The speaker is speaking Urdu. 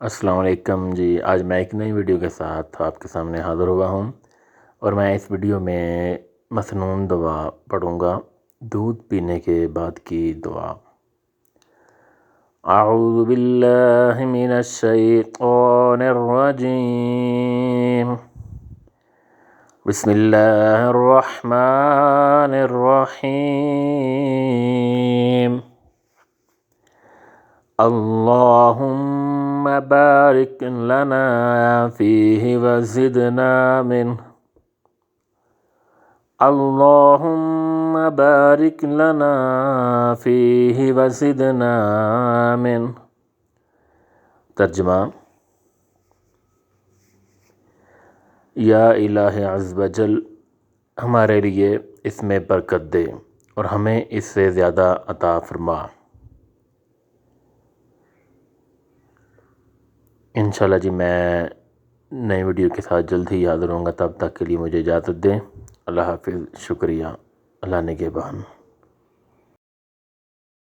السلام علیکم جی، آج میں ایک نئی ویڈیو کے ساتھ آپ کے سامنے حاضر ہوا ہوں اور میں اس ویڈیو میں مسنون دعا پڑھوں گا، دودھ پینے کے بعد کی دعا۔ اعوذ باللہ من الشیطان الرجیم، بسم اللہ الرحمن الرحیم، اللہم بارک لنا فیہ وزدنا منہ، اللہم بارک لنا فیہ وزدنا منہ۔ ترجمہ: یا الہ عز و جل، ہمارے لیے اس میں برکت دے اور ہمیں اس سے زیادہ عطا فرما۔ انشاءاللہ جی میں نئی ویڈیو کے ساتھ جلد ہی حاضر ہوں گا، تب تک کے لیے مجھے اجازت دیں۔ اللہ حافظ، شکریہ، اللہ نگہبان۔